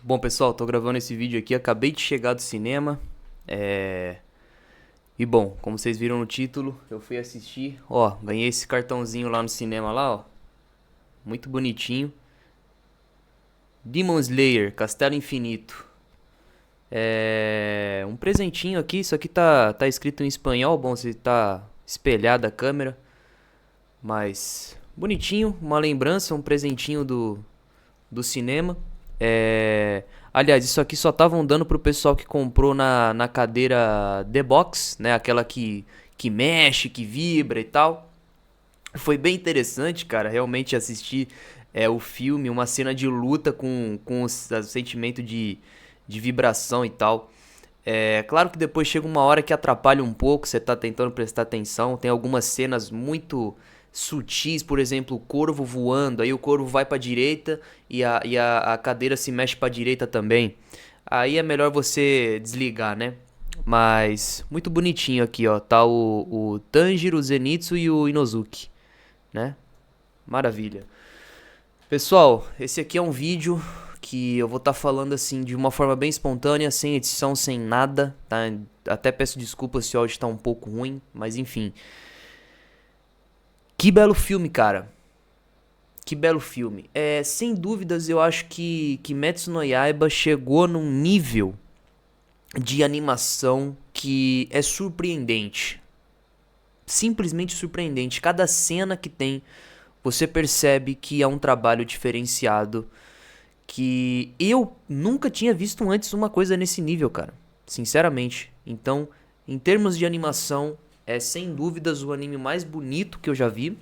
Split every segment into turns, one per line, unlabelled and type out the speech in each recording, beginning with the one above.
Bom, pessoal, tô gravando esse vídeo aqui, acabei de chegar do cinema. E bom, como vocês viram no título, eu fui assistir. Ó, ganhei esse cartãozinho lá no cinema lá, ó. Muito bonitinho. Demon Slayer, Castelo Infinito. Um presentinho aqui, isso aqui tá escrito em espanhol, bom, se tá espelhada a câmera. Mas bonitinho, uma lembrança, um presentinho do cinema. Aliás, isso aqui só estavam dando pro pessoal que comprou na cadeira The Box, né? Aquela que mexe, que vibra e tal. Foi bem interessante, cara, realmente assistir o filme, uma cena de luta com o sentimento de vibração e tal. Claro que depois chega uma hora que atrapalha um pouco, você tá tentando prestar atenção. Tem algumas cenas muito sutis, por exemplo, o corvo voando, aí o corvo vai pra direita e a cadeira se mexe pra direita também. Aí é melhor você desligar, né? Mas muito bonitinho aqui, ó. Tá o Tanjiro, o Zenitsu e o Inozuki, né? Maravilha. Pessoal, esse aqui é um vídeo que eu vou estar falando assim de uma forma bem espontânea, sem edição, sem nada, tá? Até peço desculpas se o áudio tá um pouco ruim, mas enfim. Que belo filme, cara. Que belo filme. Sem dúvidas, eu acho que Kimetsu no Yaiba chegou num nível de animação que é surpreendente. Simplesmente surpreendente. Cada cena que tem, você percebe que é um trabalho diferenciado, que eu nunca tinha visto antes uma coisa nesse nível, cara. Sinceramente. Então, em termos de animação, é sem dúvidas o anime mais bonito que eu já vi.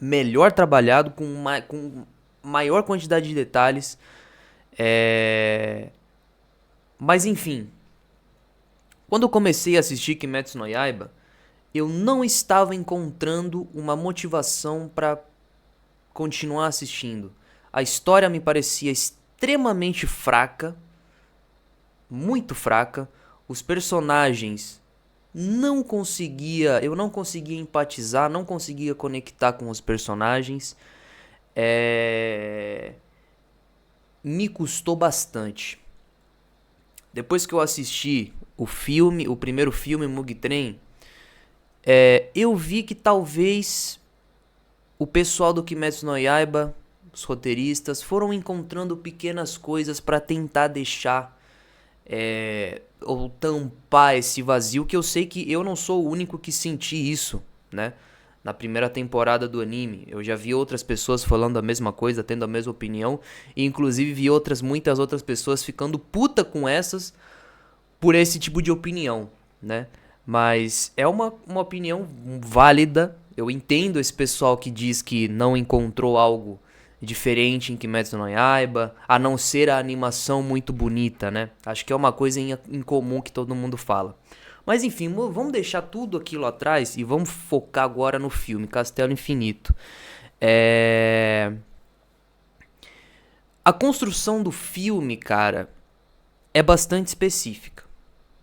Melhor trabalhado, com maior quantidade de detalhes. Mas enfim, quando eu comecei a assistir Kimetsu no Yaiba, eu não estava encontrando uma motivação para continuar assistindo. A história me parecia extremamente fraca, muito fraca. Os personagens eu não conseguia empatizar, não conseguia conectar com os personagens. Me custou bastante. Depois que eu assisti o primeiro filme, Mugen Train, eu vi que talvez o pessoal do Kimetsu no Yaiba, os roteiristas, foram encontrando pequenas coisas pra tentar deixar ou tampar esse vazio, que eu sei que eu não sou o único que senti isso, né? Na primeira temporada do anime, eu já vi outras pessoas falando a mesma coisa, tendo a mesma opinião, e inclusive vi muitas outras pessoas ficando puta com essas por esse tipo de opinião, né? Mas é uma opinião válida. Eu entendo esse pessoal que diz que não encontrou algo diferente em Kimetsu no Yaiba, a não ser a animação muito bonita, né? Acho que é uma coisa em comum que todo mundo fala. Mas enfim, vamos deixar tudo aquilo atrás e vamos focar agora no filme Castelo Infinito. A construção do filme, cara, é bastante específica,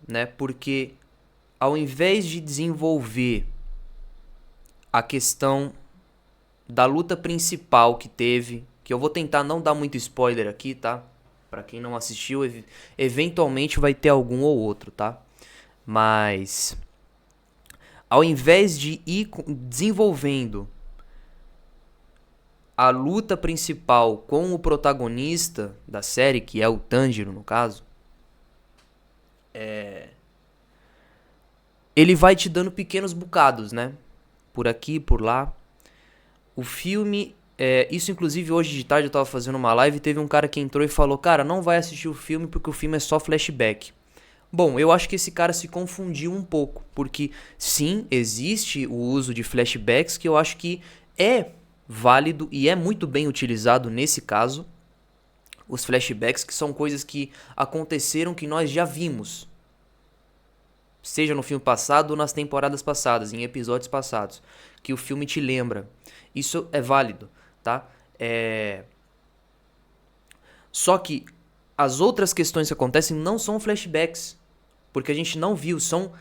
né? Porque ao invés de desenvolver a questão da luta principal que teve, que eu vou tentar não dar muito spoiler aqui, tá? Pra quem não assistiu, eventualmente vai ter algum ou outro, tá? Mas ao invés de ir desenvolvendo a luta principal com o protagonista da série, que é o Tanjiro no caso, ele vai te dando pequenos bocados, né? Por aqui, por lá. O filme, isso inclusive hoje de tarde eu tava fazendo uma live e teve um cara que entrou e falou: cara, não vai assistir o filme porque o filme é só flashback. Bom, eu acho que esse cara se confundiu um pouco, porque sim, existe o uso de flashbacks que eu acho que é válido e é muito bem utilizado nesse caso. Os flashbacks, que são coisas que aconteceram que nós já vimos, seja no filme passado ou nas temporadas passadas, em episódios passados, que o filme te lembra. Isso é válido, tá? Só que as outras questões que acontecem não são flashbacks, porque a gente não viu, são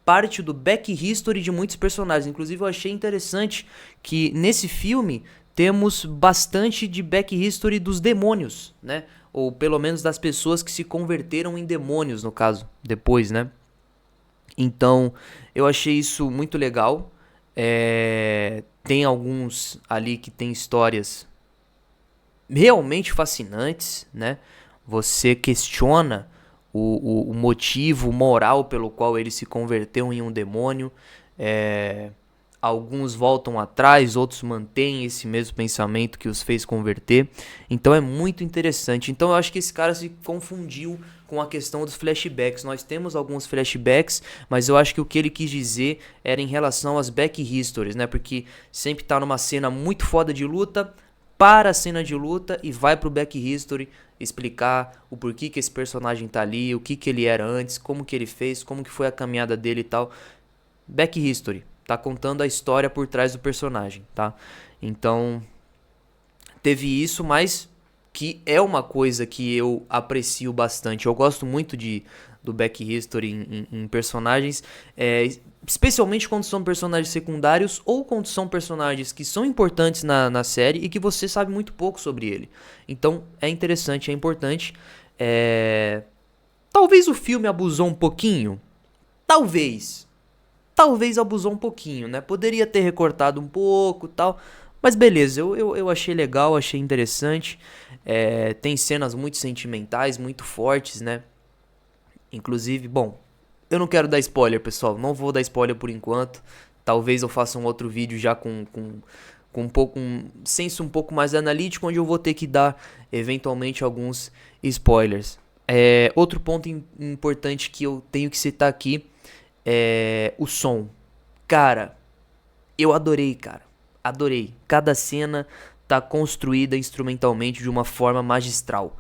parte do back history de muitos personagens. Inclusive eu achei interessante que nesse filme temos bastante de back history dos demônios, né? Ou pelo menos das pessoas que se converteram em demônios, no caso, depois, né? Então, eu achei isso muito legal. Tem alguns ali que tem histórias realmente fascinantes, né? Você questiona o motivo moral pelo qual ele se converteu em um demônio. Alguns voltam atrás, outros mantêm esse mesmo pensamento que os fez converter. Então é muito interessante. Então eu acho que esse cara se confundiu com a questão dos flashbacks. Nós temos alguns flashbacks, mas eu acho que o que ele quis dizer era em relação às back histories, né? Porque sempre tá numa cena muito foda de luta, para a cena de luta e vai pro back history explicar o porquê que esse personagem tá ali, o que ele era antes, como que ele fez, como que foi a caminhada dele e tal. Back history, tá contando a história por trás do personagem, tá? Então, teve isso, mas que é uma coisa que eu aprecio bastante. Eu gosto muito do back history em personagens, especialmente quando são personagens secundários ou quando são personagens que são importantes na série e que você sabe muito pouco sobre ele. Então é interessante, é importante. Talvez o filme abusou um pouquinho. Talvez abusou um pouquinho, né? Poderia ter recortado um pouco e tal. Mas beleza, eu achei legal, achei interessante. Tem cenas muito sentimentais, muito fortes, né? Inclusive, bom, eu não quero dar spoiler, pessoal. Não vou dar spoiler por enquanto. Talvez eu faça um outro vídeo já com um senso um pouco mais analítico, onde eu vou ter que dar, eventualmente, alguns spoilers. Outro ponto importante que eu tenho que citar aqui é o som. Cara, eu adorei, cara. Adorei. Cada cena tá construída instrumentalmente de uma forma magistral.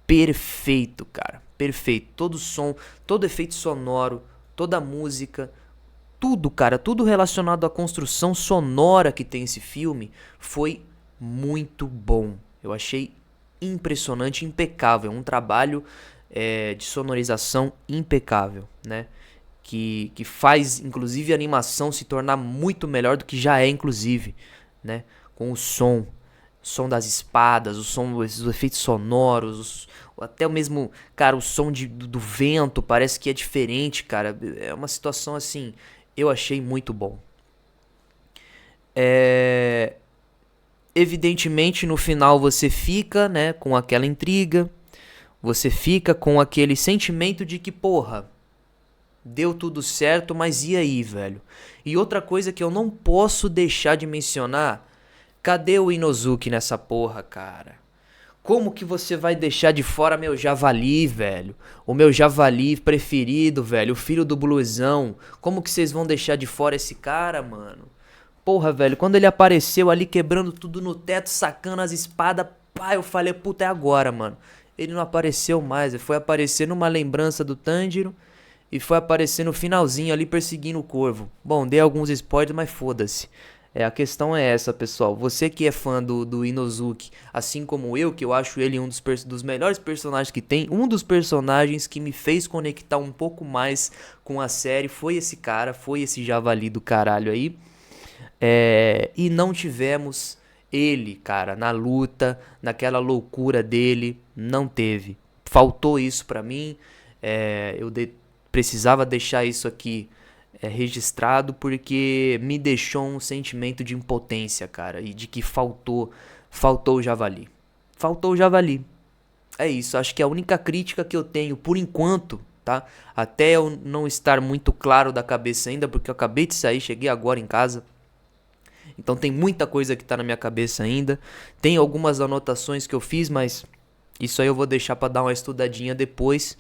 Perfeito, cara. Perfeito. Todo som, todo efeito sonoro, toda música, tudo, cara, tudo relacionado à construção sonora que tem esse filme foi muito bom. Eu achei impressionante, impecável. Um trabalho de sonorização impecável, né? Que faz, inclusive, a animação se tornar muito melhor do que já é, inclusive, né? Com o som das espadas, os efeitos sonoros, até o mesmo, cara, o som do vento parece que é diferente, cara. É uma situação assim, eu achei muito bom. Evidentemente, no final você fica, né, com aquela intriga, você fica com aquele sentimento de que, porra, deu tudo certo, mas e aí, velho? E outra coisa que eu não posso deixar de mencionar, cadê o Inozuki nessa porra, cara? Como que você vai deixar de fora meu javali, velho? O meu javali preferido, velho, o filho do blusão. Como que vocês vão deixar de fora esse cara, mano? Porra, velho, quando ele apareceu ali quebrando tudo no teto, sacando as espadas, pá, eu falei, puta, é agora, mano. Ele não apareceu mais, ele foi aparecer numa lembrança do Tanjiro e foi aparecer no finalzinho ali perseguindo o corvo. Bom, dei alguns spoilers, mas foda-se. A questão é essa, pessoal. Você que é fã do Inozuki, assim como eu, que eu acho ele um dos melhores personagens que tem, um dos personagens que me fez conectar um pouco mais com a série foi esse cara, foi esse javali do caralho aí. E não tivemos ele, cara, na luta, naquela loucura dele, não teve. Faltou isso pra mim. Precisava deixar isso aqui registrado porque me deixou um sentimento de impotência, cara, e de que faltou o javali. Faltou o javali. É isso, acho que a única crítica que eu tenho por enquanto, tá? Até eu não estar muito claro da cabeça ainda, porque eu acabei de sair, cheguei agora em casa. Então tem muita coisa que tá na minha cabeça ainda. Tem algumas anotações que eu fiz, mas isso aí eu vou deixar pra dar uma estudadinha depois.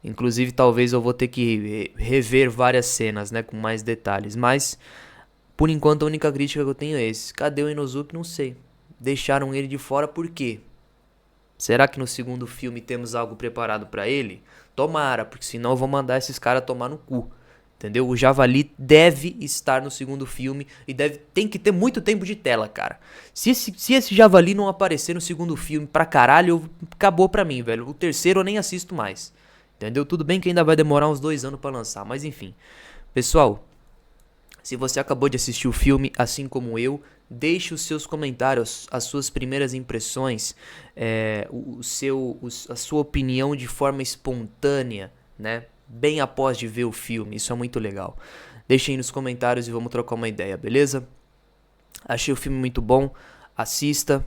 Inclusive, talvez eu vou ter que rever várias cenas, né, com mais detalhes. Mas, por enquanto, a única crítica que eu tenho é esse. Cadê o Inozuki? Não sei. Deixaram ele de fora por quê? Será que no segundo filme temos algo preparado pra ele? Tomara, porque senão eu vou mandar esses caras tomar no cu. Entendeu? O javali deve estar no segundo filme e tem que ter muito tempo de tela, cara. Se esse javali não aparecer no segundo filme pra caralho, acabou pra mim, velho. O terceiro eu nem assisto mais. Entendeu? Tudo bem que ainda vai demorar uns 2 anos pra lançar, mas enfim. Pessoal, se você acabou de assistir o filme, assim como eu, Deixe os seus comentários, as suas primeiras impressões, a sua opinião de forma espontânea, né? Bem após de ver o filme, isso é muito legal. Deixem aí nos comentários e vamos trocar uma ideia, beleza? Achei o filme muito bom, assista.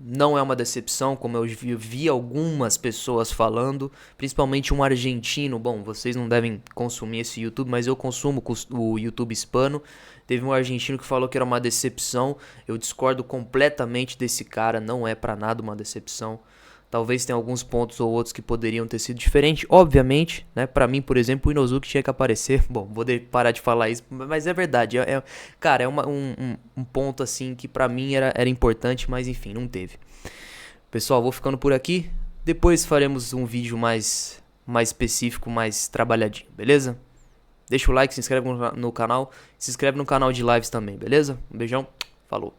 Não é uma decepção, como eu vi algumas pessoas falando, principalmente um argentino. Bom, vocês não devem consumir esse YouTube, mas eu consumo o YouTube hispano. Teve um argentino que falou que era uma decepção. Eu discordo completamente desse cara, não é pra nada uma decepção. Talvez tenha alguns pontos ou outros que poderiam ter sido diferentes. Obviamente, né? Pra mim, por exemplo, o Inozuki tinha que aparecer. Bom, vou parar de falar isso, mas é verdade. Cara, é um ponto assim que pra mim era importante, mas enfim, não teve. Pessoal, vou ficando por aqui. Depois faremos um vídeo mais específico, mais trabalhadinho, beleza? Deixa o like, se inscreve no canal. Se inscreve no canal de lives também, beleza? Um beijão, falou.